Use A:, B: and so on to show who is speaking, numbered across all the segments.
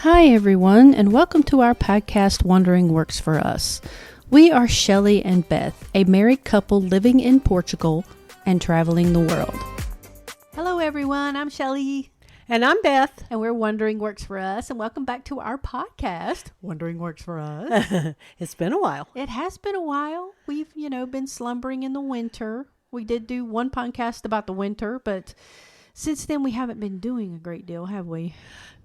A: Hi, everyone, and welcome to our podcast, Wandering Works for Us. We are Shelley and Beth, a married couple living in Portugal and traveling the world. Hello, everyone. I'm Shelley.
B: And I'm Beth.
A: And we're Wandering Works for Us, and welcome back to our podcast, Wandering Works for Us.
B: It's been a while.
A: It has been a while. We've, been slumbering in the winter. We did do one podcast about the winter, but since then we haven't been doing a great deal, have we?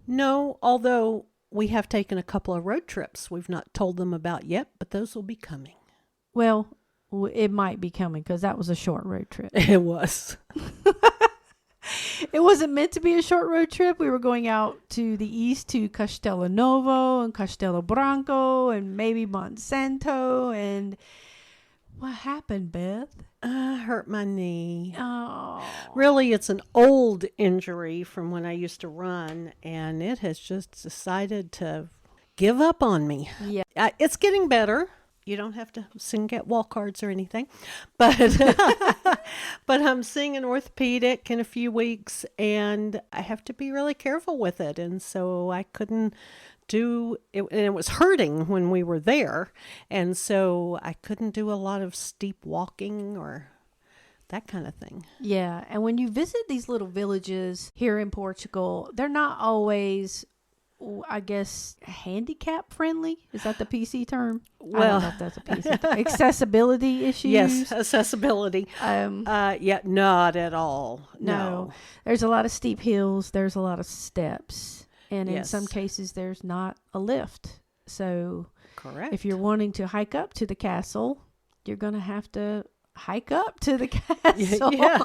B: No, although we have taken a couple of road trips we've not told them about yet, but those will be coming.
A: Well, it might be coming because that was a short road trip.
B: It was.
A: It wasn't meant to be a short road trip. We were going out to the east to Castelo Novo and Castelo Branco and maybe Monsanto. And what happened, Beth?
B: I hurt my knee.
A: Oh.
B: Really, it's an old injury from when I used to run, and it has just decided to give up on me.
A: Yeah.
B: It's getting better. You don't have to get wall cards or anything, but but I'm seeing an orthopedic in a few weeks, and I have to be really careful with it. And so I couldn't do it, and it was hurting when we were there, and so I couldn't do a lot of steep walking or that kind of thing.
A: Yeah, and when you visit these little villages here in Portugal, they're not always, I guess, handicap friendly. Is that the PC term?
B: Well,
A: I don't know if that's a PC term. Accessibility issues.
B: Yes, accessibility. Yeah, not at all.
A: No. There's a lot of steep hills. There's a lot of steps. And in
B: Yes.
A: some cases, there's not a lift. So
B: Correct.
A: if you're wanting to hike up to the castle, you're going to have to hike up to the castle.
B: Yeah.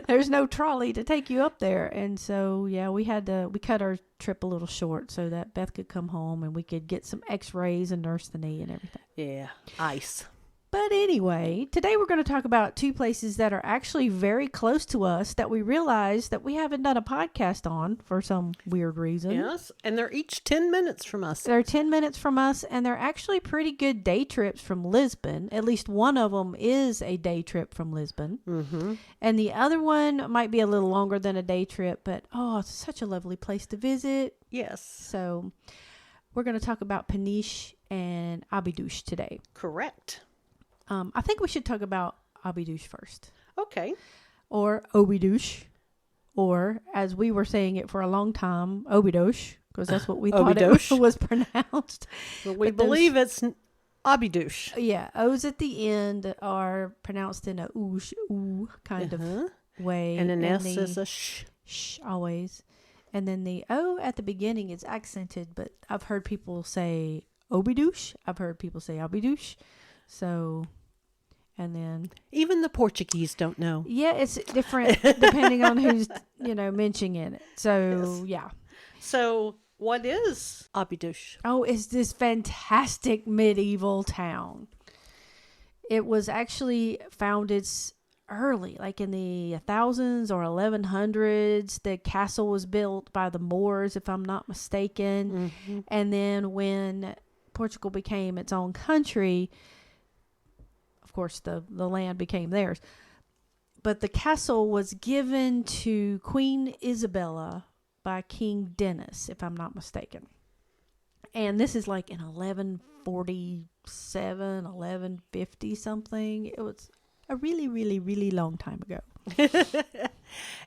A: There's no trolley to take you up there. And so, yeah, we cut our trip a little short so that Beth could come home and we could get some x-rays and nurse the knee and everything.
B: Yeah, ice.
A: But anyway, today we're going to talk about two places that are actually very close to us that we realized that we haven't done a podcast on for some weird reason.
B: Yes, and they're each 10 minutes from us.
A: They're 10 minutes from us, and they're actually pretty good day trips from Lisbon. At least one of them is a day trip from Lisbon.
B: Mm-hmm.
A: And the other one might be a little longer than a day trip, but it's such a lovely place to visit.
B: Yes.
A: So we're going to talk about Peniche and Óbidos today.
B: Correct.
A: I think we should talk about Óbidos first.
B: Okay.
A: Or Óbidos, or as we were saying it for a long time, Óbidos, because that's what we thought it was pronounced.
B: Well, we believe it's Óbidos.
A: Yeah, O's at the end are pronounced in a ooh kind of way.
B: And an S is a sh.
A: Sh, always. And then the O at the beginning is accented, but I've heard people say Óbidos. I've heard people say Óbidos. So... And then
B: Even the Portuguese don't know.
A: yeah, it's different depending on who's, mentioning it. So,
B: Yes.
A: yeah.
B: So, what is Óbidos?
A: Oh, it's this fantastic medieval town. It was actually founded early, like in the 1000s or 1100s. The castle was built by the Moors, if I'm not mistaken.
B: Mm-hmm.
A: And then when Portugal became its own country, of course, the land became theirs. But the castle was given to Queen Isabella by King Dennis, if I'm not mistaken. And this is like in 1147, 1150 something. It was a really, really, really long time ago.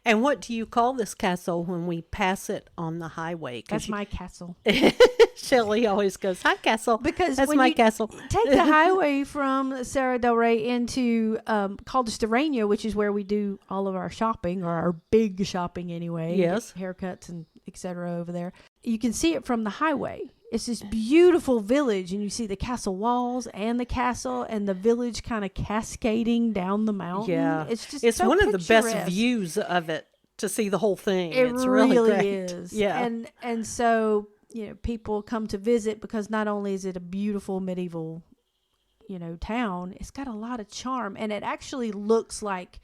B: And what do you call this castle when we pass it on the highway?
A: That's my castle.
B: Shelley always goes, "Hi, castle."
A: Because
B: that's
A: when
B: my
A: you
B: castle.
A: Take the highway from Praia del Rey into Castelo, which is where we do all of our shopping, or our big shopping anyway.
B: Yes.
A: Haircuts and etc. over there. You can see it from the highway. It's this beautiful village, and you see the castle walls and the castle and the village kind of cascading down the mountain.
B: Yeah.
A: It's
B: one of the best
A: picturesque.
B: views of it to see the whole thing. It's
A: really
B: great.
A: is.
B: Yeah.
A: And so, people come to visit because not only is it a beautiful medieval, town, it's got a lot of charm, and it actually looks like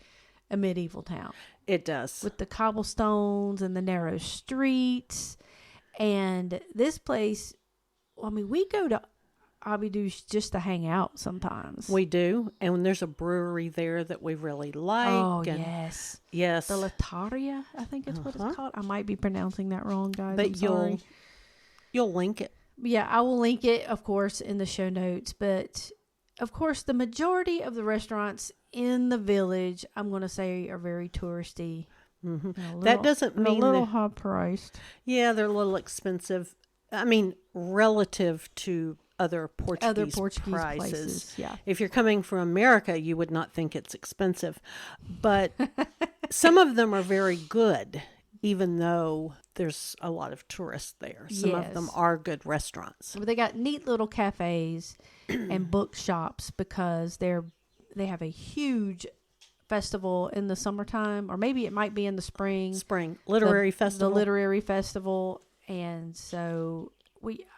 A: a medieval town.
B: It does.
A: With the cobblestones and the narrow streets. And this place, we go to Óbidos just to hang out sometimes.
B: We do. And there's a brewery there that we really like.
A: Oh,
B: and
A: yes.
B: Yes.
A: The Lataria, I think it's what it's called. I might be pronouncing that wrong, guys. I'm
B: But
A: sorry.
B: You'll link it.
A: Yeah, I will link it, of course, in the show notes. But, of course, the majority of the restaurants in the village, I'm going to say, are very touristy.
B: Mm-hmm. That doesn't mean
A: a little high priced.
B: Yeah, they're a little expensive. I mean, relative to other Portuguese prices.
A: Places, yeah.
B: If you're coming from America, you would not think it's expensive. But some of them are very good, even though there's a lot of tourists there. Some of them are good restaurants.
A: But they got neat little cafes and bookshops because they have a huge festival in the summertime, or maybe it might be in the spring.
B: Literary festival.
A: The literary festival. And so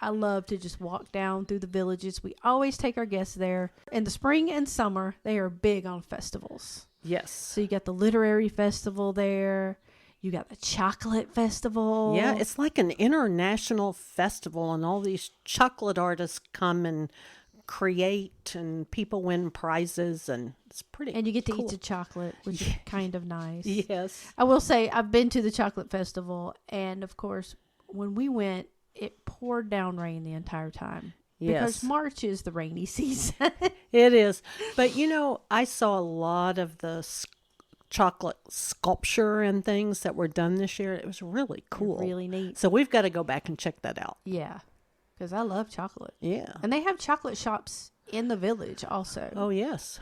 A: I love to just walk down through the villages. We always take our guests there. In the spring and summer, they are big on festivals.
B: Yes.
A: So you got the literary festival there. You got the chocolate festival.
B: Yeah, it's like an international festival, and all these chocolate artists come and create, and people win prizes, and it's pretty
A: And you get to
B: cool.
A: eat the chocolate, which is kind of nice.
B: Yes.
A: I will say, I've been to the chocolate festival, and of course, when we went, it poured down rain the entire time.
B: Yes.
A: Because March is the rainy season.
B: It is. But, I saw a lot of the chocolate sculpture and things that were done this year. It was really cool.
A: Really neat.
B: So we've got to go back and check that out.
A: Yeah. Because I love chocolate.
B: Yeah.
A: And they have chocolate shops in the village also.
B: Oh, yes.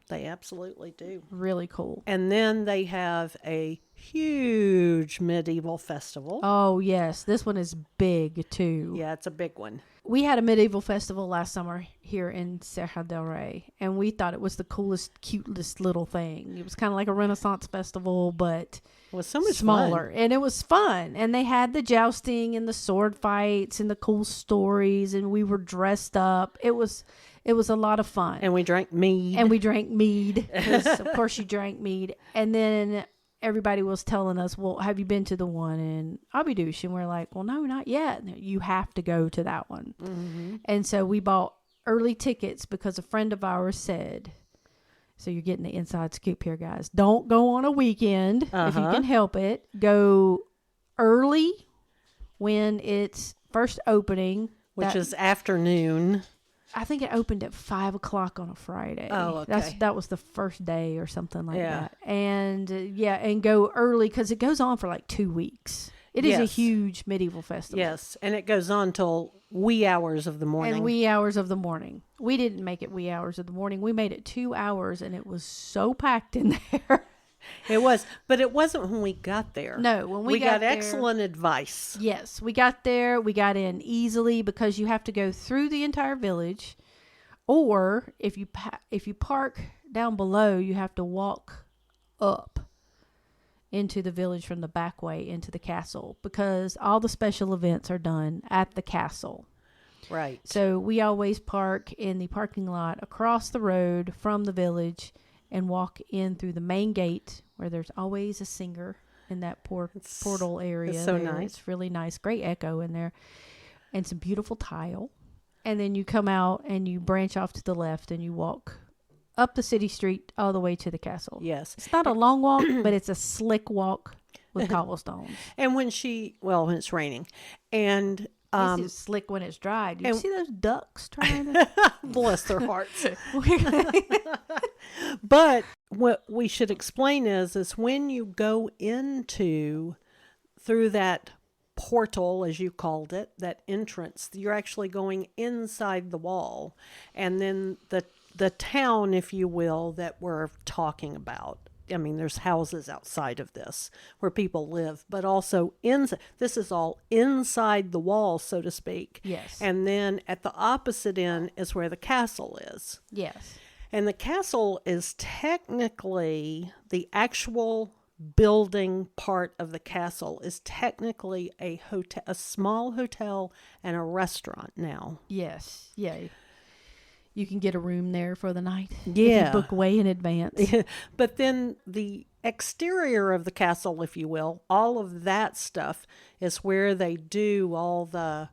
B: They absolutely do.
A: Really cool.
B: And then they have a huge medieval festival.
A: Oh, yes. This one is big, too.
B: Yeah, it's a big one.
A: We had a medieval festival last summer here in Praia del Rey, and we thought it was the coolest, cutest little thing. It was kind of like a Renaissance festival, but
B: it was so much
A: smaller.
B: fun.
A: And it was fun. And they had the jousting and the sword fights and the cool stories, and we were dressed up. It was a lot of fun.
B: And we drank mead.
A: And we drank mead, because of course you drank mead. And then everybody was telling us, well, have you been to the one in Óbidos? And we're like, well, no, not yet. You have to go to that one.
B: Mm-hmm.
A: And so we bought early tickets because a friend of ours said, so you're getting the inside scoop here, guys. Don't go on a weekend if you can help it. Go early when it's first opening.
B: Which is afternoon.
A: I think it opened at 5 o'clock on a Friday.
B: Oh, okay.
A: That was the first day or something like that. And and go early because it goes on for like 2 weeks. It is a huge medieval festival.
B: Yes, and it goes on till wee hours of the morning.
A: And wee hours of the morning. We didn't make it wee hours of the morning. We made it 2 hours, and it was so packed in there.
B: It was, but it wasn't when we got there.
A: No, when we
B: got
A: there,
B: excellent advice.
A: Yes, we got there. We got in easily because you have to go through the entire village, or if you park down below, you have to walk up into the village from the back way into the castle because all the special events are done at the castle.
B: Right.
A: So we always park in the parking lot across the road from the village and walk in through the main gate where there's always a singer in that portal area.
B: It's so
A: there.
B: nice.
A: It's really nice. Great echo in there. And some beautiful tile. And then you come out and you branch off to the left and you walk up the city street all the way to the castle.
B: Yes.
A: It's not a long walk, but it's a slick walk with cobblestones.
B: And when it's raining. And
A: this is slick when it's dry. Do you see those ducks trying to...
B: bless their hearts. But what we should explain is when you go through that portal, as you called it, that entrance, you're actually going inside the wall. And then the town, if you will, that we're talking about. I mean, there's houses outside of this where people live, but also this is all inside the wall, so to speak.
A: Yes.
B: And then at the opposite end is where the castle is.
A: Yes.
B: And the castle is technically the actual building part of the castle is technically a hotel, a small hotel and a restaurant now.
A: Yes. Yeah. You can get a room there for the night.
B: Yeah.
A: If you book way in advance.
B: But then the exterior of the castle, if you will, all of that stuff is where they do all the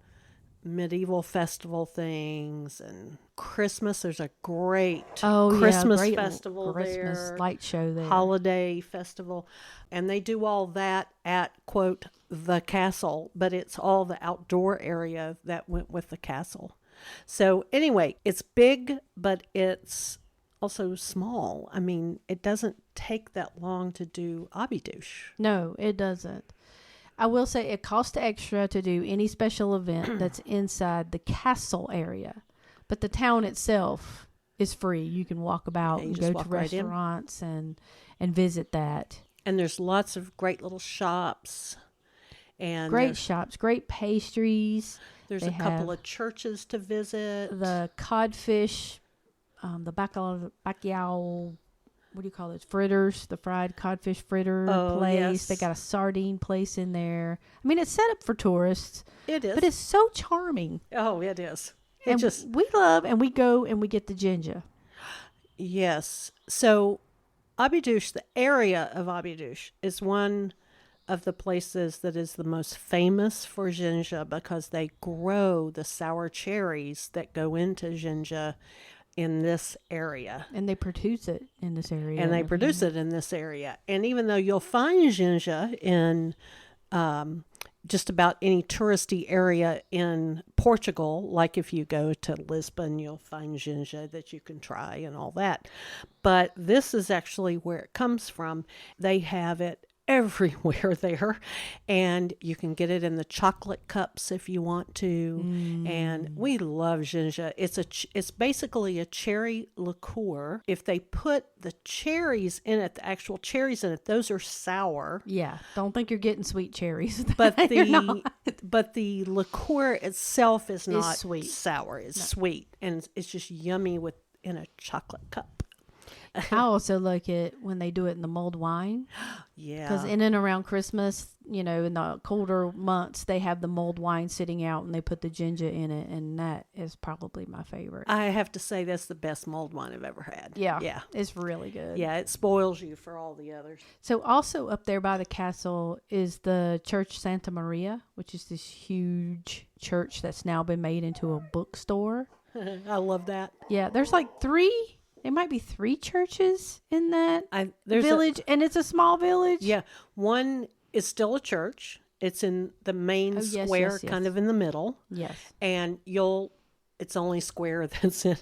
B: medieval festival things and Christmas. There's a great
A: Christmas
B: festival
A: Christmas
B: there.
A: light show there.
B: Holiday festival. And they do all that at, quote, the castle, but it's all the outdoor area that went with the castle. So anyway, it's big, but it's also small. I mean, it doesn't take that long to do Óbidos.
A: No, it doesn't. I will say it costs extra to do any special event that's inside the castle area. But the town itself is free. You can walk about and go to restaurants and visit that.
B: And there's lots of great little shops. And
A: great shops, great pastries.
B: There's a couple of churches to visit.
A: The codfish, the bacalhau, what do you call it? Fritters, the fried codfish fritter place. Yes. They got a sardine place in there. I mean, it's set up for tourists.
B: It is.
A: But it's so charming.
B: Oh, it is.
A: We love, and we go and we get the ginja.
B: Yes. So Óbidos, the area of Óbidos, is one of the places that is the most famous for ginja because they grow the sour cherries that go into ginja in this area.
A: And they produce it in this area.
B: And even though you'll find ginja in just about any touristy area in Portugal, like if you go to Lisbon, you'll find ginja that you can try and all that. But this is actually where it comes from. They have it everywhere there, and you can get it in the chocolate cups if you want to. And we love ginja. It's basically a cherry liqueur. If they put the cherries in it, the actual cherries in it, those are sour.
A: Yeah, don't think you're getting sweet cherries.
B: But the liqueur itself is not sweet. Sour. It's sweet, and it's just yummy in a chocolate cup.
A: I also like it when they do it in the mulled wine.
B: Yeah.
A: Because in and around Christmas, in the colder months, they have the mulled wine sitting out and they put the ginger in it. And that is probably my favorite.
B: I have to say that's the best mulled wine I've ever had.
A: Yeah. Yeah. It's really good.
B: Yeah. It spoils you for all the others.
A: So also up there by the castle is the Church Santa Maria, which is this huge church that's now been made into a bookstore.
B: I love that.
A: Yeah. There's like there might be 3 churches in that village, and it's a small village.
B: Yeah. One is still a church. It's in the main square, kind of in the middle.
A: Yes.
B: And it's only square that's in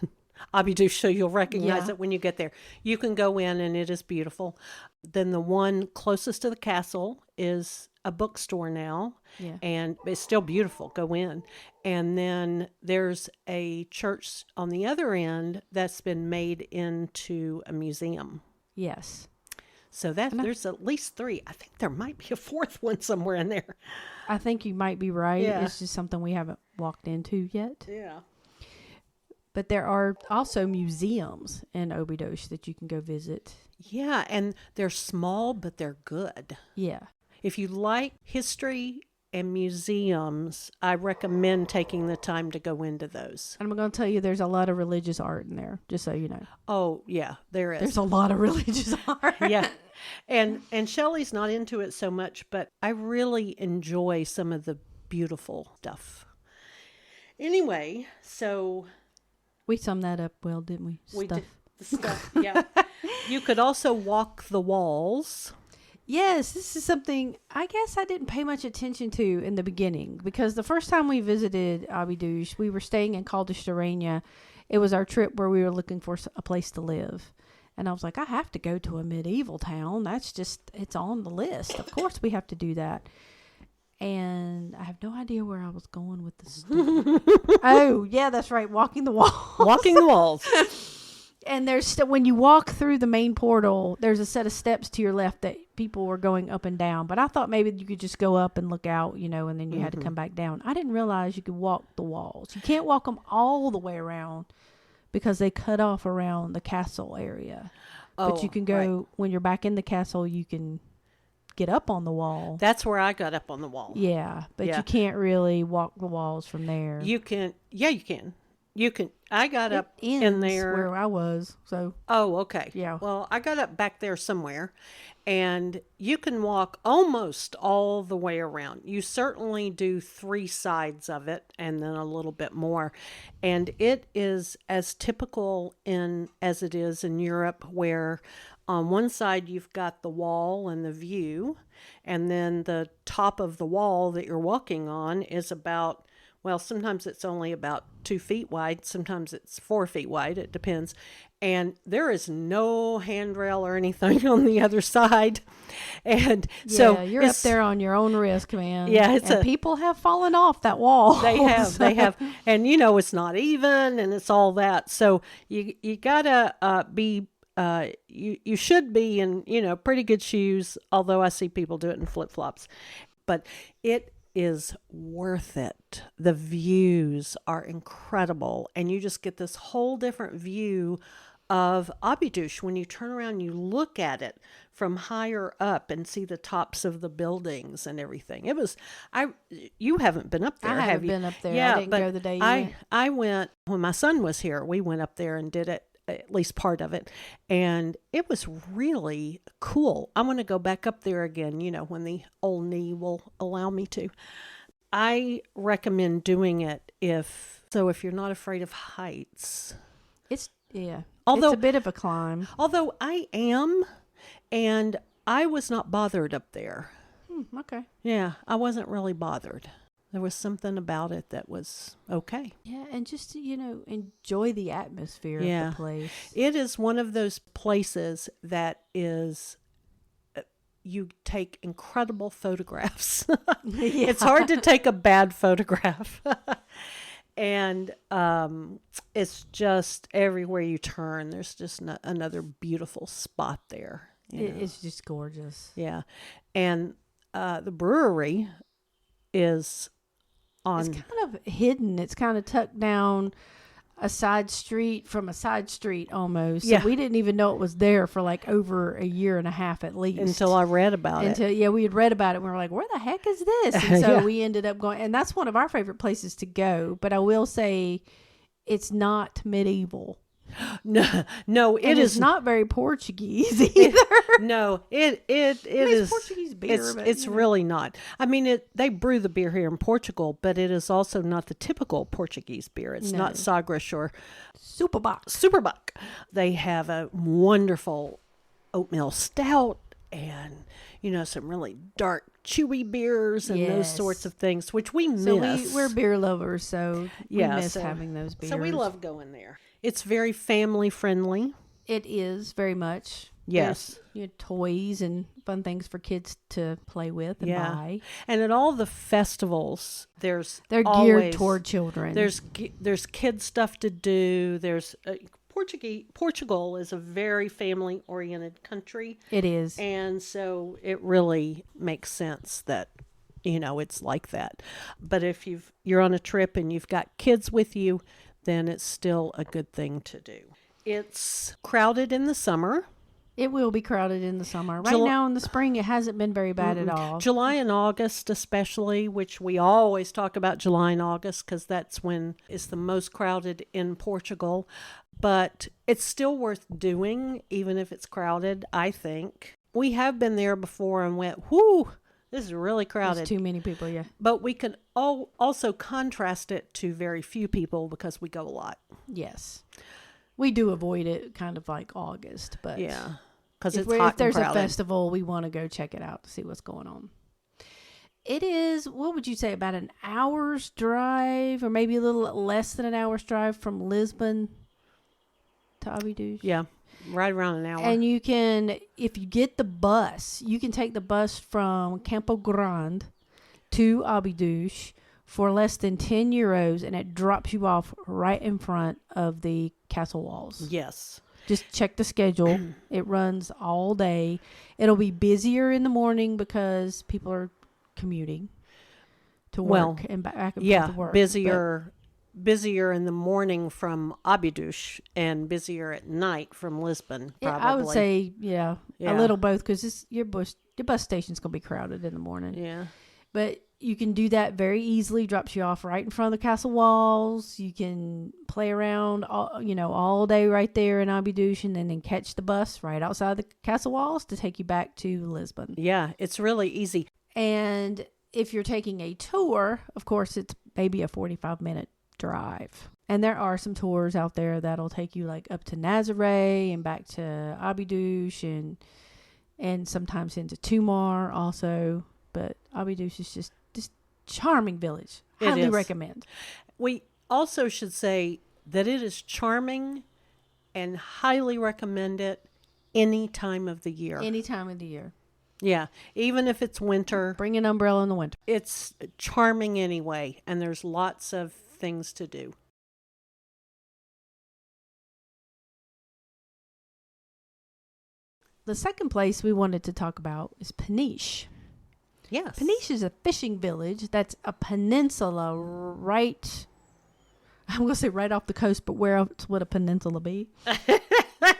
B: Óbidos, so you'll recognize it when you get there. You can go in, and it is beautiful. Then the one closest to the castle is a bookstore now, and it's still beautiful. Go in. And then there's a church on the other end that's been made into a museum.
A: Yes.
B: So there's at least 3. I think there might be a 4th one somewhere in there.
A: I think you might be right.
B: Yeah.
A: It's just something we haven't walked into yet.
B: Yeah.
A: But there are also museums in Óbidos that you can go visit.
B: Yeah, and they're small, but they're good.
A: Yeah.
B: If you like history and museums, I recommend taking the time to go into those.
A: And I'm going to tell you, there's a lot of religious art in there, just so you know.
B: Oh, yeah, there is.
A: There's a lot of religious art.
B: Yeah. And Shelley's not into it so much, but I really enjoy some of the beautiful stuff. Anyway, so...
A: We summed that up well, didn't we?
B: We did the stuff, yeah. You could also walk the walls.
A: Yes, this is something I guess I didn't pay much attention to in the beginning, because the first time we visited Óbidos, we were staying in Caldas. It was our trip where we were looking for a place to live. And I was like, I have to go to a medieval town. It's on the list. Of course we have to do that. And I have no idea where I was going with this story. Oh, yeah, that's right. Walking the walls.
B: Walking the walls.
A: And there's when you walk through the main portal, there's a set of steps to your left that people were going up and down. But I thought maybe you could just go up and look out, and then you had to come back down. I didn't realize you could walk the walls. You can't walk them all the way around because they cut off around the castle area. But you can go, when you're back in the castle, you can get up on the wall.
B: That's where I got up on the wall.
A: Yeah, but you can't really walk the walls from there.
B: You can. Yeah, you can. I got up in
A: ends
B: there.
A: where I was. So
B: Oh, okay.
A: Yeah.
B: Well, I got up back there somewhere, and you can walk almost all the way around. You certainly do 3 sides of it and then a little bit more. And it is as typical as it is in Europe, where on one side you've got the wall and the view, and then the top of the wall that you're walking on is about, well, sometimes it's only about 2 feet wide. Sometimes it's 4 feet wide. It depends. And there is no handrail or anything on the other side. And so
A: you're up there on your own risk, man.
B: Yeah,
A: people have fallen off that wall.
B: They have. And it's not even, and it's all that. So you gotta be, you should be in, pretty good shoes. Although I see people do it in flip-flops, but it is worth it. The views are incredible, and you just get this whole different view of Óbidos when you turn around, you look at it from higher up and see the tops of the buildings and everything. You haven't been up there,
A: I
B: have you?
A: been up there.
B: Yeah,
A: I didn't go the day you went.
B: I went when my son was here. We went up there and did it, at least part of it, and it was really cool. I want to go back up there again, when the old knee will allow me to. I recommend doing it if you're not afraid of heights.
A: It's
B: Although,
A: it's a bit of a climb.
B: Although I am, and I was not bothered up there.
A: Okay.
B: Yeah, I wasn't really bothered. There was something about it that was okay.
A: Yeah, and just to, enjoy the atmosphere of the place.
B: It is one of those places that is, you take incredible photographs. It's hard to take a bad photograph. And it's just everywhere you turn, there's just another beautiful spot there.
A: It's just gorgeous.
B: Yeah. And the brewery is
A: It's kind of hidden. It's kind of tucked down a side street from a side street almost. So we didn't even know it was there for like over a year and a half at least.
B: Until I read about it.
A: Yeah, we had read about it and we were like, where the heck is this? And so we ended up going, and that's one of our favorite places to go. But I will say it's not medieval.
B: No, it is
A: not very Portuguese either.
B: It is
A: Portuguese beer.
B: It's really not. I mean, they brew the beer here in Portugal, but it is also not the typical Portuguese beer. It's not Sagres or Superbock. They have a wonderful oatmeal stout and some really dark, chewy beers and those sorts of things, which we miss.
A: So we're beer lovers, so we miss having those beers.
B: So we love going there. It's very family friendly.
A: It is very much.
B: Yes.
A: There's, toys and fun things for kids to play with and buy.
B: And at all the festivals, they're
A: geared toward children.
B: There's kid stuff to do. There's Portugal is a very family oriented country.
A: It is.
B: And so it really makes sense that it's like that. But if you're on a trip and you've got kids with you, then it's still a good thing to do. It's crowded in the summer.
A: It will be crowded in the summer. Right now in the spring, it hasn't been very bad at all.
B: July and August especially, which we always talk about July and August because that's when it's the most crowded in Portugal. But it's still worth doing, even if it's crowded, I think. We have been there before and went, whoo, this is really crowded.
A: There's too many people, yeah.
B: But we can also contrast it to very few people because we go a lot.
A: Yes. We do avoid it kind of like August, but
B: yeah, because if
A: there's a festival, we want to go check it out to see what's going on. It is, what would you say, about an hour's drive or maybe a little less than an hour's drive from Lisbon to Óbidos?
B: Yeah. Right around an hour.
A: And you can, if you get the bus, you can take the bus from Campo Grande to Óbidos for less than €10, and it drops you off right in front of the castle walls.
B: Yes.
A: Just check the schedule. It runs all day. It'll be busier in the morning because people are commuting to work and back and forth to work.
B: Busier in the morning from Óbidos and busier at night from Lisbon, probably.
A: I would say, a little both, because your bus station's going to be crowded in the morning.
B: Yeah.
A: But you can do that very easily. Drops you off right in front of the castle walls. You can play around all day right there in Óbidos, and then catch the bus right outside the castle walls to take you back to Lisbon.
B: Yeah, it's really easy.
A: And if you're taking a tour, of course, it's maybe a 45-minute drive. And there are some tours out there that'll take you like up to Nazaré and back to Óbidos and sometimes into Tumar also. But Óbidos is just charming village. Highly recommend.
B: We also should say that it is charming and highly recommend it any time of the year.
A: Any time of the year.
B: Yeah, even if it's winter.
A: Bring an umbrella in the winter.
B: It's charming anyway, and there's lots of things to do.
A: The second place we wanted to talk about is Peniche.
B: Yes.
A: Peniche is a fishing village that's a peninsula right, I'm going to say right off the coast, but where else would a peninsula be?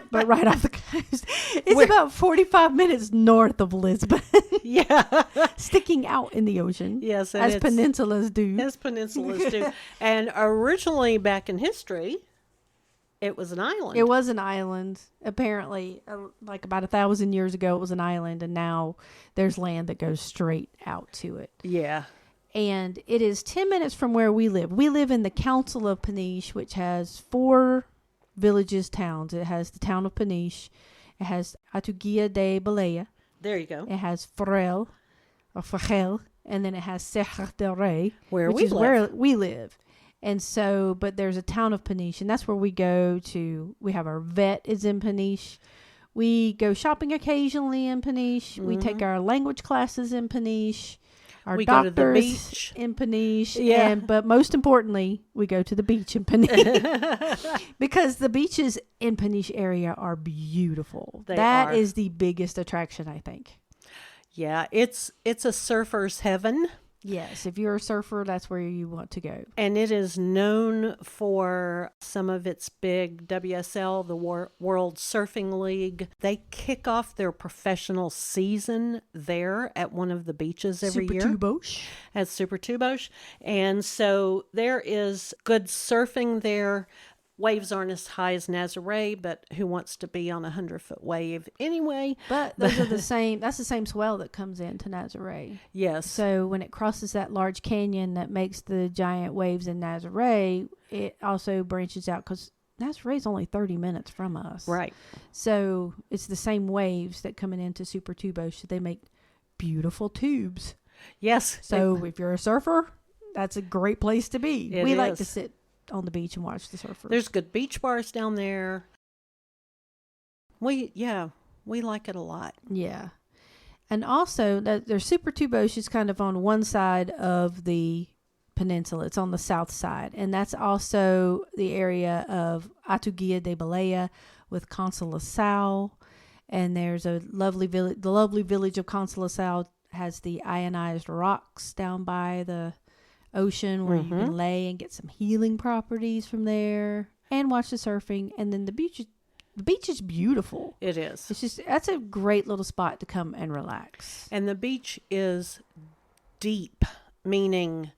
A: But right off the coast. It's about 45 minutes north of Lisbon.
B: Yeah.
A: Sticking out in the ocean.
B: Yes.
A: As peninsulas do.
B: As peninsulas do. And originally back in history, it was an island.
A: It was an island. Apparently, like about 1,000 years ago, it was an island, and now there's land that goes straight out to it.
B: Yeah.
A: And it is 10 minutes from where we live. We live in the Council of Peniche, which has 4 villages, towns. It has the town of Peniche. It has Atugia de Baleia.
B: There you go.
A: It has Forel, or Forel, and then it has Serra del Rey,
B: where
A: which is where we live. And so, but there's a town of Peniche, and that's where we go to. We have our vet is in Peniche. We go shopping occasionally in Peniche. We take our language classes in Peniche. We go to the beach in Peniche.
B: Yeah.
A: But most importantly, we go to the beach in Peniche. Because the beaches in Peniche area are beautiful. That is the biggest attraction, I think.
B: Yeah, it's a surfer's heaven.
A: Yes, if you're a surfer, that's where you want to go.
B: And it is known for some of its big WSL, the World Surfing League. They kick off their professional season there at one of the beaches every year.
A: Supertubos.
B: At Supertubos. And so there is good surfing there. Waves aren't as high as Nazaré, but who wants to be on a 100-foot wave anyway?
A: But those are the same. That's the same swell that comes into Nazaré.
B: Yes.
A: So when it crosses that large canyon that makes the giant waves in Nazaré, it also branches out because Nazaré is only 30 minutes from us.
B: Right.
A: So it's the same waves that coming into Supertubos. So they make beautiful tubes.
B: Yes.
A: So if you're a surfer, that's a great place to be. We like to sit on the beach and watch the surfers.
B: There's good beach bars down there. We like it a lot.
A: Yeah. And also there's Supertubos is kind of on one side of the peninsula. It's on the south side. And that's also the area of Atugia de Baleia with Castelo. And there's a lovely village. The lovely village of Castelo has the ionized rocks down by the ocean where you can lay and get some healing properties from there and watch the surfing. And then the beach is beautiful.
B: It is.
A: That's a great little spot to come and relax.
B: And the beach is deep, meaning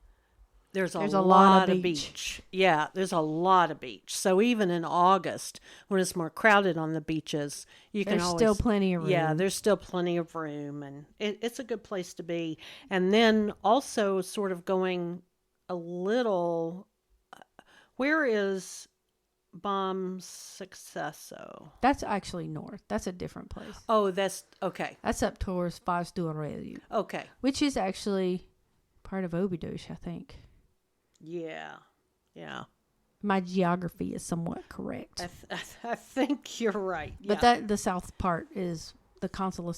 B: there's a
A: lot
B: of beach. Yeah, there's a lot of beach. So even in August, when it's more crowded on the beaches, there's
A: still plenty of room.
B: Yeah, there's still plenty of room, and it's a good place to be. And then also sort of going a little, where is Bom Successo?
A: That's actually north. That's a different place.
B: Oh, that's okay.
A: That's up towards Foz do Aurélio.
B: Okay.
A: Which is actually part of Óbidos, I think.
B: Yeah.
A: My geography is somewhat correct.
B: I think you're right. Yeah.
A: But the south part is the Castelo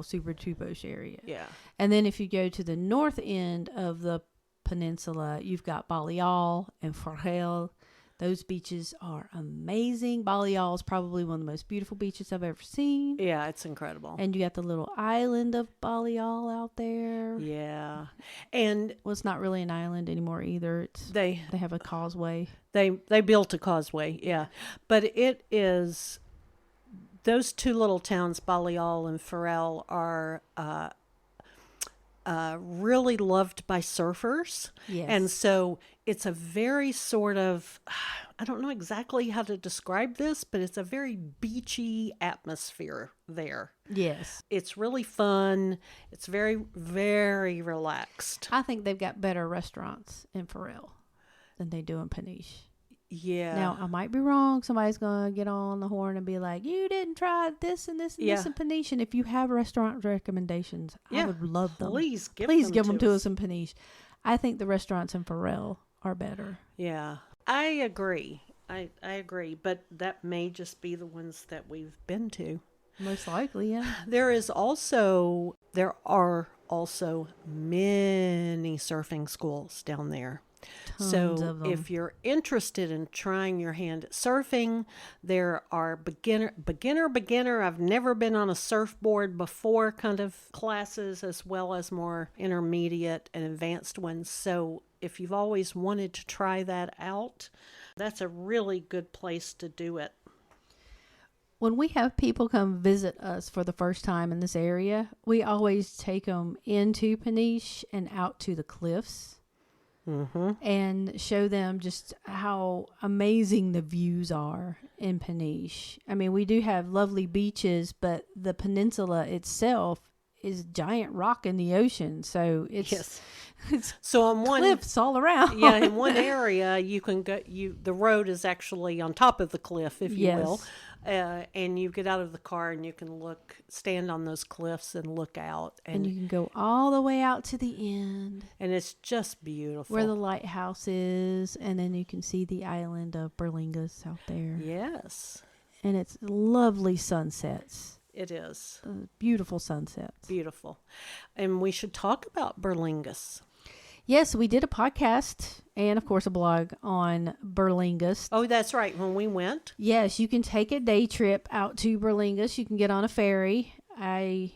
A: Supertubos area.
B: Yeah.
A: And then if you go to the north end of the peninsula, you've got Baleal and Forel. Those beaches are amazing. Baleal is probably one of the most beautiful beaches I've ever seen.
B: Yeah, it's incredible.
A: And you got the little island of Baleal out there.
B: Yeah. And
A: it's not really an island anymore either. They have a causeway.
B: They built a causeway, yeah. But it is, those two little towns, Baleal and Forel, are really loved by surfers.
A: Yes.
B: And so it's a very sort of, I don't know exactly how to describe this, but it's a very beachy atmosphere there.
A: Yes.
B: It's really fun. It's very, very relaxed.
A: I think they've got better restaurants in Pharrell than they do in Peniche.
B: Yeah.
A: Now, I might be wrong. Somebody's going to get on the horn and be like, you didn't try this and this and this in Peniche. And if you have restaurant recommendations, I would love them.
B: Please give
A: them to us in Peniche. I think the restaurants in Pharrell are better.
B: Yeah. I agree. I agree. But that may just be the ones that we've been to.
A: Most likely, yeah.
B: There are also many surfing schools down there.
A: Tons
B: so
A: of them.
B: If you're interested in trying your hand at surfing, there are beginner, I've never been on a surfboard before kind of classes, as well as more intermediate and advanced ones. So if you've always wanted to try that out, that's a really good place to do it.
A: When we have people come visit us for the first time in this area, we always take them into Peniche and out to the cliffs.
B: Mm-hmm.
A: And show them just how amazing the views are in Peniche. I mean, we do have lovely beaches, but the peninsula itself is giant rock in the ocean. So it's
B: so on one
A: cliffs all around.
B: Yeah, in one area you can go. The road is actually on top of the cliff, if you will. And you get out of the car and you can stand on those cliffs and look out.
A: And you can go all the way out to the end.
B: And it's just beautiful.
A: Where the lighthouse is. And then you can see the island of Berlingas out there.
B: Yes.
A: And it's lovely sunsets.
B: It is.
A: Beautiful sunsets.
B: Beautiful. And we should talk about Berlingas.
A: Yes, we did a podcast and, of course, a blog on Berlingas.
B: Oh, that's right. When we went.
A: Yes, you can take a day trip out to Berlingas. You can get on a ferry. I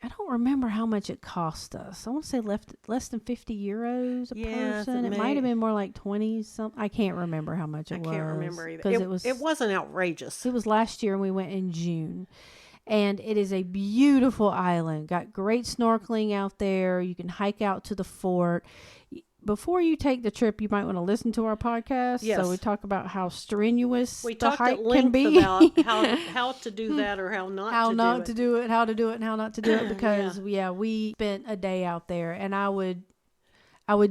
A: don't remember how much it cost us. I want to say less than 50 euros a person. It might have been more like 20 something. I can't remember how much it was.
B: I can't remember either. It wasn't outrageous.
A: It was last year and we went in June. And it is a beautiful island. Got great snorkeling out there. You can hike out to the fort. Before you take the trip, you might want to listen to our podcast.
B: Yes.
A: So we talk about how strenuous
B: we
A: the hike
B: at length
A: can be.
B: About how to do that or how not
A: how
B: to
A: not
B: do
A: to do it, how to do it, and how not to do it. Because we spent a day out there, and I would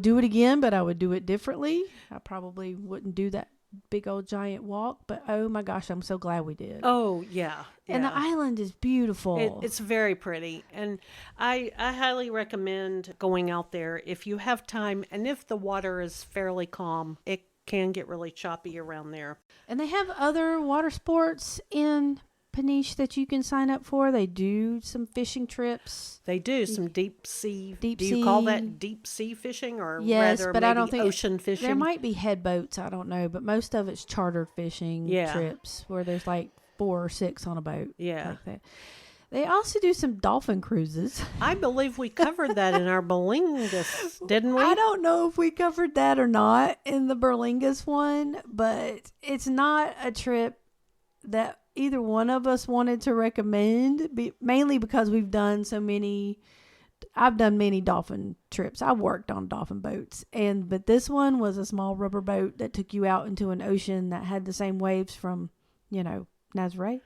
A: do it again, but I would do it differently. I probably wouldn't do that big old giant walk, but oh my gosh, I'm so glad we did.
B: Oh yeah.
A: And the island is beautiful.
B: It's very pretty, and I highly recommend going out there if you have time, and if the water is fairly calm. It can get really choppy around there.
A: And they have other water sports in Peniche that you can sign up for. They do some fishing trips.
B: They do some deep sea.
A: Do
B: you call that deep sea fishing, or rather
A: but
B: maybe
A: I don't think
B: ocean fishing?
A: There might be head boats. I don't know, but most of it's chartered fishing trips where there's like 4 or 6 on a boat.
B: Yeah,
A: like that. They also do some dolphin cruises.
B: I believe we covered that in our Berlingas, didn't we?
A: I don't know if we covered that or not in the Berlingas one, but it's not a trip that either one of us wanted to recommend, mainly because we've done so many. I've done many dolphin trips. I worked on dolphin boats, but this one was a small rubber boat that took you out into an ocean that had the same waves from, Nazaré.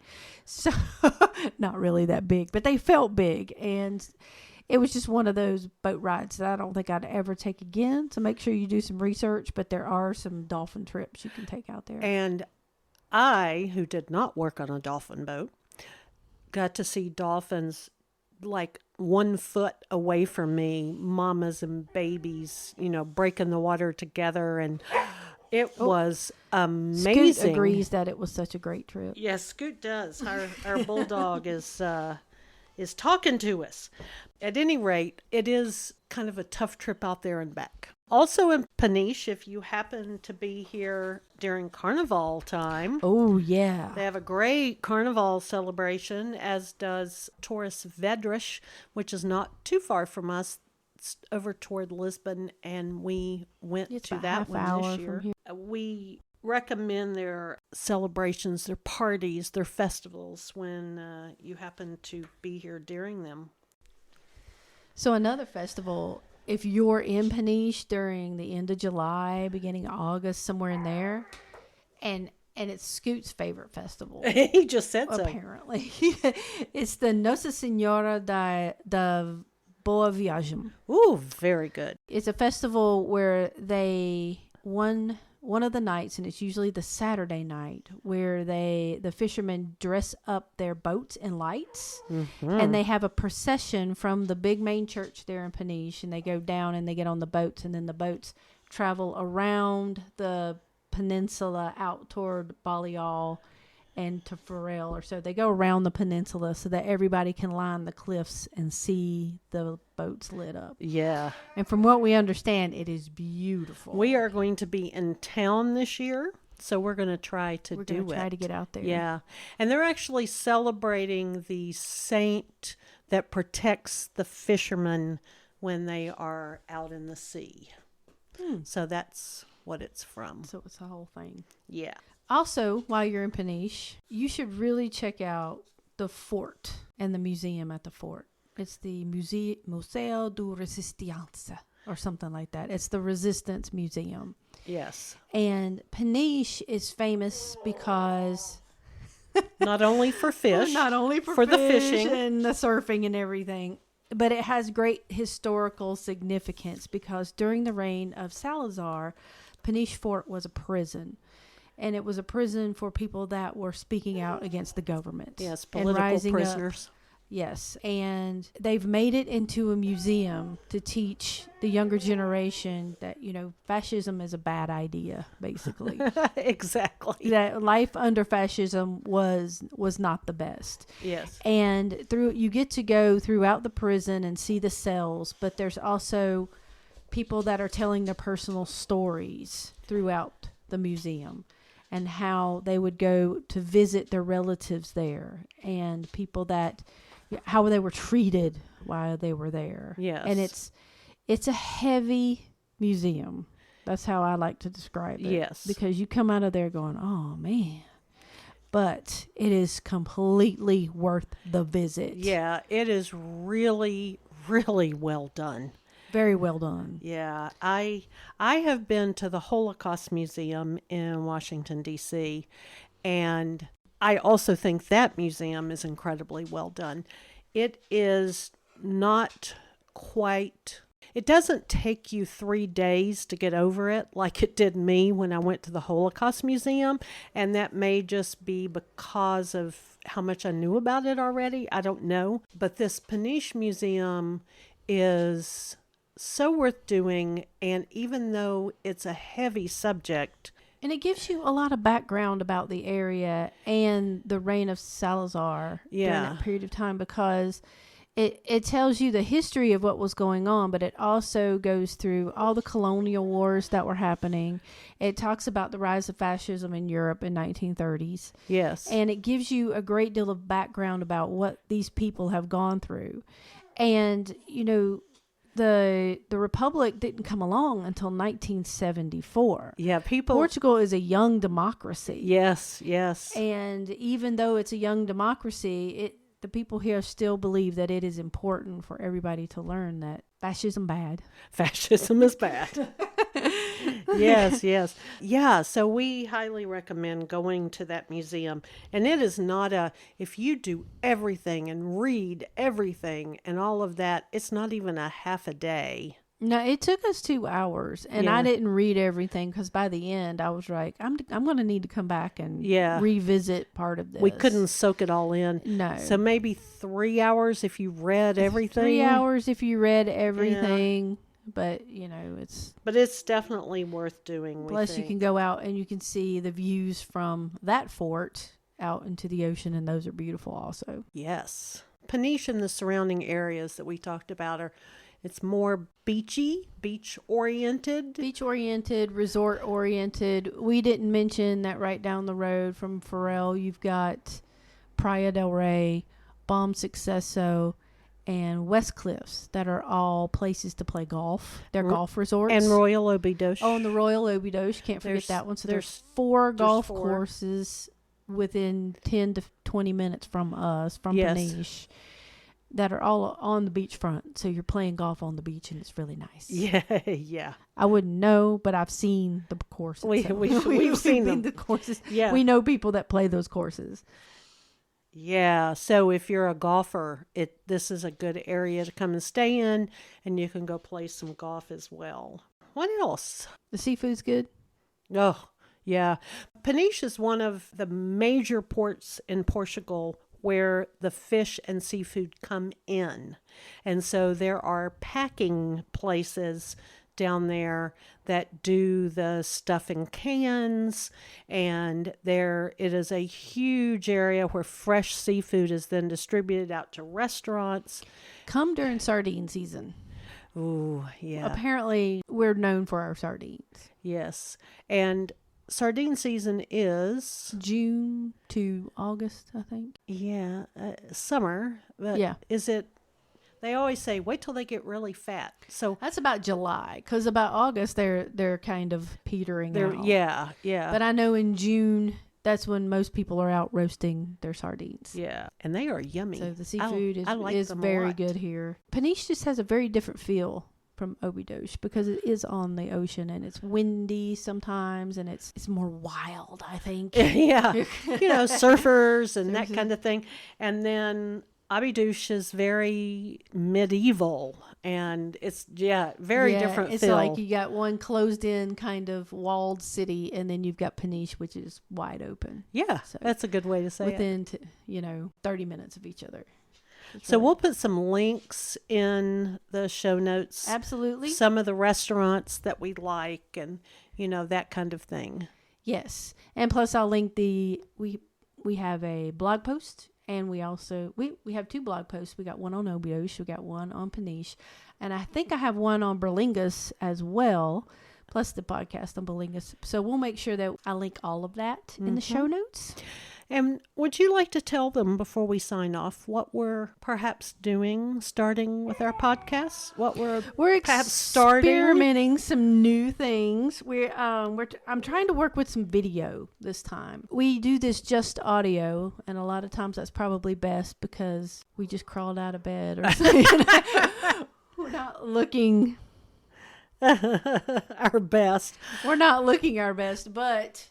A: So not really that big, but they felt big, and it was just one of those boat rides that I don't think I'd ever take again. So make sure you do some research, but there are some dolphin trips you can take out there.
B: And I, who did not work on a dolphin boat, got to see dolphins like 1 foot away from me, mamas and babies, breaking the water together, and it was amazing.
A: Scoot agrees that it was such a great trip.
B: Yes, Scoot does. Our bulldog is talking to us. At any rate, it is kind of a tough trip out there and back. Also in Peniche, if you happen to be here during Carnival time.
A: Oh, yeah.
B: They have a great Carnival celebration, as does Torres Vedras, which is not too far from us. It's over toward Lisbon, and we went to that one this year. We recommend their celebrations, their parties, their festivals when you happen to be here during them.
A: So another festival, if you're in Peniche during the end of July, beginning of August, somewhere in there, and it's Scoot's favorite festival.
B: He just said so.
A: Apparently. It's the Nossa Senhora da Boa Viagem.
B: Ooh, very good.
A: It's a festival where one of the nights, and it's usually the Saturday night, where the fishermen dress up their boats in lights, and they have a procession from the big main church there in Peniche, and they go down and they get on the boats, and then the boats travel around the peninsula out toward Balliol and to Farrell, or so they go around the peninsula so that everybody can line the cliffs and see the boats lit up.
B: Yeah.
A: And from what we understand, it is beautiful.
B: We are going to be in town this year, so we're going to try to
A: try to get out there.
B: Yeah. And they're actually celebrating the saint that protects the fishermen when they are out in the sea. So that's what it's from.
A: So it's the whole thing.
B: Yeah.
A: Also, while you're in Peniche, you should really check out the fort and the museum at the fort. It's the Museu do Resistência or something like that. It's the Resistance Museum.
B: Yes.
A: And Peniche is famous because...
B: not only for fish.
A: Not only for
B: the fishing.
A: And the surfing and everything. But it has great historical significance because during the reign of Salazar, Peniche Fort was a prison. And it was a prison for people that were speaking out against the government.
B: Yes, political prisoners.
A: Yes, and they've made it into a museum to teach the younger generation that, fascism is a bad idea, basically.
B: Exactly.
A: That life under fascism was not the best.
B: Yes.
A: And you get to go throughout the prison and see the cells, but there's also people that are telling their personal stories throughout the museum. And how they would go to visit their relatives there, and people how they were treated while they were there.
B: Yes.
A: And it's a heavy museum. That's how I like to describe it.
B: Yes.
A: Because you come out of there going, oh man. But it is completely worth the visit.
B: Yeah, it is really, really well done.
A: Very well done.
B: Yeah, I have been to the Holocaust Museum in Washington, D.C., and I also think that museum is incredibly well done. It is not quite... It doesn't take you 3 days to get over it like it did me when I went to the Holocaust Museum, and that may just be because of how much I knew about it already. I don't know. But this Peniche Museum is... so worth doing, and even though it's a heavy subject,
A: and it gives you a lot of background about the area and the reign of Salazar during that period of time, because it tells you the history of what was going on, but it also goes through all the colonial wars that were happening. It talks about the rise of fascism in Europe in 1930s.
B: Yes.
A: And it gives you a great deal of background about what these people have gone through. And, the Republic didn't come along until 1974.
B: Yeah,
A: Portugal is a young democracy.
B: Yes, yes.
A: And even though it's a young democracy, the people here still believe that it is important for everybody to learn that fascism bad.
B: Fascism is bad. Yes, yes. Yeah, so we highly recommend going to that museum. And it is not if you do everything and read everything and all of that, it's not even a half a day.
A: No, it took us 2 hours, and I didn't read everything because by the end I was like, I'm going to need to come back and revisit part of this.
B: We couldn't soak it all in.
A: No.
B: So maybe 3 hours if you read everything.
A: 3 hours if you read everything. Yeah. But, it's...
B: But it's definitely worth doing,
A: Plus, you can go out and you can see the views from that fort out into the ocean, and those are beautiful also.
B: Yes. Peniche and the surrounding areas that we talked about it's more beach-oriented.
A: Beach-oriented, resort-oriented. We didn't mention that right down the road from Farrell, you've got Praia del Rey, Bom Successo, and West Cliffs that are all places to play golf. They're golf resorts.
B: And Royal Óbidos.
A: Oh, and the Royal Óbidos. Can't forget that one. So there's four golf courses within 10 to 20 minutes from us, from Peniche. that are all on the beachfront. So you're playing golf on the beach, and it's really nice.
B: Yeah, yeah.
A: I wouldn't know, but I've seen the courses.
B: We've seen them.
A: The courses.
B: Yeah.
A: We know people that play those courses.
B: Yeah, so if you're a golfer, this is a good area to come and stay in, and you can go play some golf as well. What else?
A: The seafood's good.
B: Oh, yeah. Peniche is one of the major ports in Portugal where the fish and seafood come in. And so there are packing places down there that do the stuff in cans, and it is a huge area where fresh seafood is then distributed out to restaurants.
A: Come during sardine season.
B: Ooh, yeah.
A: Apparently, we're known for our sardines.
B: Yes. And sardine season is
A: June to August, I think.
B: Yeah, summer. But
A: Yeah.
B: Is it? They always say wait till they get really fat. So
A: That's about July, because about August they're kind of petering out.
B: yeah, yeah.
A: But I know in June that's when most people are out roasting their sardines.
B: Yeah, and they are yummy.
A: So the seafood
B: I like
A: is
B: them a
A: very
B: lot.
A: good here. Peniche just has a very different feel from Óbidos because it is on the ocean, and it's windy sometimes, and it's more wild, I think.
B: Yeah, surfers and that kind of thing. And then Óbidos is very medieval, and it's very different
A: It's
B: feel.
A: like you got one closed in kind of walled city, and then you've got Peniche, which is wide open.
B: Yeah,
A: So
B: that's a good way to say it.
A: Within 30 minutes of each other.
B: So we'll put some links in the show notes.
A: Absolutely.
B: Some of the restaurants that we like, and that kind of thing.
A: Yes. And plus I'll link we have a blog post, and we also we have 2 blog posts. We got one on Óbidos, we got one on Peniche, and I think I have one on Berlingus as well, plus the podcast on Berlingus. So we'll make sure that I link all of that in the show notes.
B: And would you like to tell them before we sign off what we're perhaps doing, starting with our podcast? What we're perhaps starting?
A: Experimenting some new things. I'm trying to work with some video this time. We do this just audio, and a lot of times that's probably best because we just crawled out of bed or something. We're not looking
B: our best.
A: We're not looking our best, but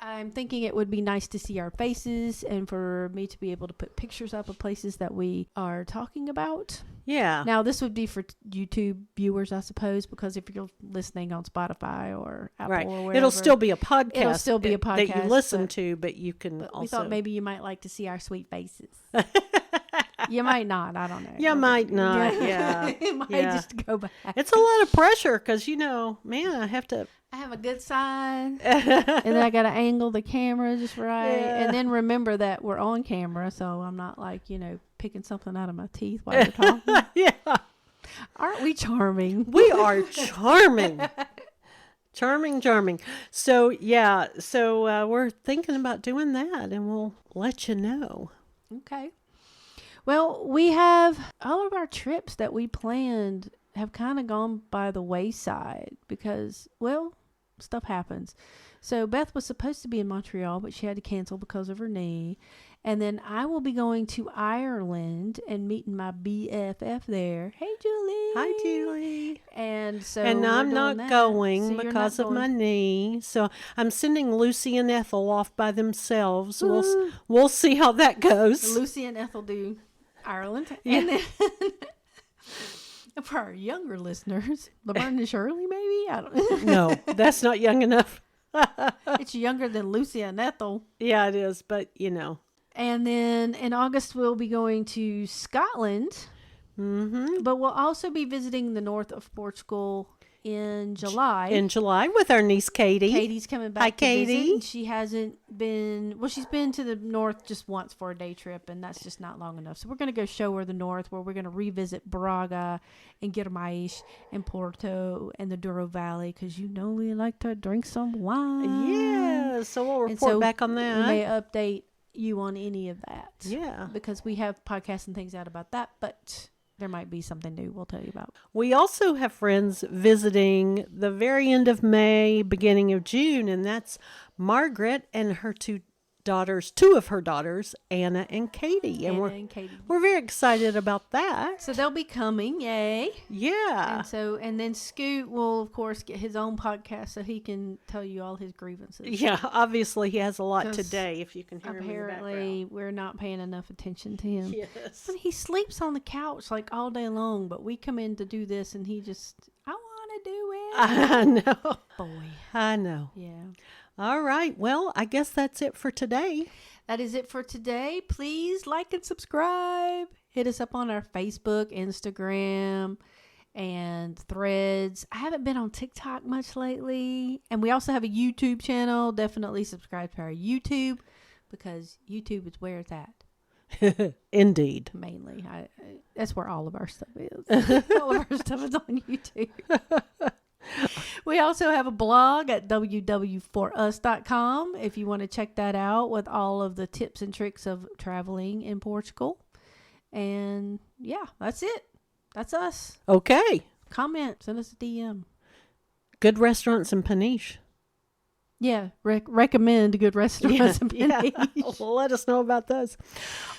A: I'm thinking it would be nice to see our faces and for me to be able to put pictures up of places that we are talking about.
B: Yeah.
A: Now, this would be for YouTube viewers, I suppose, because if you're listening on Spotify or Apple or wherever.
B: It'll still be a podcast.
A: It'll still be a podcast.
B: That you listen to, but you can
A: but
B: also.
A: we thought maybe you might like to see our sweet faces. You might not. I don't know.
B: You might not. Yeah.
A: It might just go back.
B: It's a lot of pressure because, man, I have to.
A: I have a good side, and then I got to angle the camera just right, and then remember that we're on camera, so I'm not like, picking something out of my teeth while you're talking.
B: Yeah.
A: Aren't we charming?
B: We are charming. Charming. So, we're thinking about doing that, and we'll let you know.
A: Okay. Well, we have all of our trips that we planned have kind of gone by the wayside because, stuff happens. So Beth was supposed to be in Montreal, but she had to cancel because of her knee. And then I will be going to Ireland and meeting my BFF there. Hey, Julie.
B: Hi, Julie.
A: And so
B: I'm not going
A: So
B: because
A: not
B: of my
A: going.
B: knee. So I'm sending Lucy and Ethel off by themselves. We'll see how that goes.
A: Lucy and Ethel do Ireland.
B: Yeah.
A: And then for our younger listeners, Laverne and Shirley, maybe? I don't know.
B: No, that's not young enough.
A: It's younger than Lucy and Ethel.
B: Yeah, it is, but
A: And then in August, we'll be going to Scotland.
B: Mm-hmm.
A: But we'll also be visiting the north of Portugal in July.
B: In July with our niece Katie.
A: Katie's coming back
B: Hi,
A: to
B: Katie.
A: visit. And she hasn't been... Well, she's been to the north just once for a day trip, and that's just not long enough. So we're going to go show her the north, where we're going to revisit Braga and Guimarães and Porto and the Douro Valley, because we like to drink some wine.
B: Yeah, so we'll
A: And
B: report
A: so
B: back on
A: we
B: that.
A: may update you on any of that.
B: Yeah.
A: Because we have podcasts and things out about that, but there might be something new we'll tell you about.
B: We also have friends visiting the very end of May, beginning of June, and that's Margaret and her 2 daughters, two of her daughters, Anna and Katie. And
A: Anna and Katie.
B: we're very excited about that.
A: So they'll be coming, yay.
B: Yeah.
A: And then Scoot will, of course, get his own podcast so he can tell you all his grievances.
B: Yeah, obviously he has a lot today, if you can hear him in the
A: Apparently,
B: background.
A: we're not paying enough attention to him.
B: Yes.
A: And he sleeps on the couch like all day long, but we come in to do this and he just, I want to do it.
B: I know.
A: Boy.
B: I know.
A: Yeah.
B: All right. Well, I guess that's it for today.
A: That is it for today. Please like and subscribe. Hit us up on our Facebook, Instagram, and Threads. I haven't been on TikTok much lately. And we also have a YouTube channel. Definitely subscribe to our YouTube because YouTube is where it's at.
B: Indeed.
A: Mainly. That's where all of our stuff is. All of our stuff is on YouTube. We also have a blog at www.forus.com if you want to check that out with all of the tips and tricks of traveling in Portugal. And yeah, that's it. That's us.
B: Okay.
A: Comment. Send us a DM.
B: Good restaurants in Peniche.
A: Yeah. Recommend good restaurants in Peniche.
B: Yeah. Let us know about those.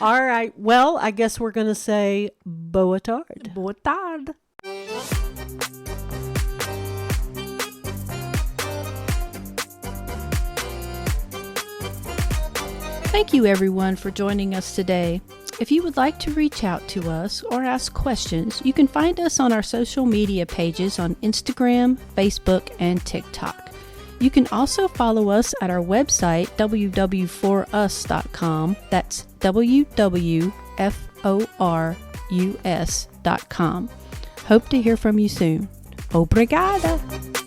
B: All right. Well, I guess we're going to say boa tarde.
A: Boa tarde. Thank you, everyone, for joining us today. If you would like to reach out to us or ask questions, you can find us on our social media pages on Instagram, Facebook, and TikTok. You can also follow us at our website, www.forus.com. That's www.forus.com. Hope to hear from you soon. Obrigada!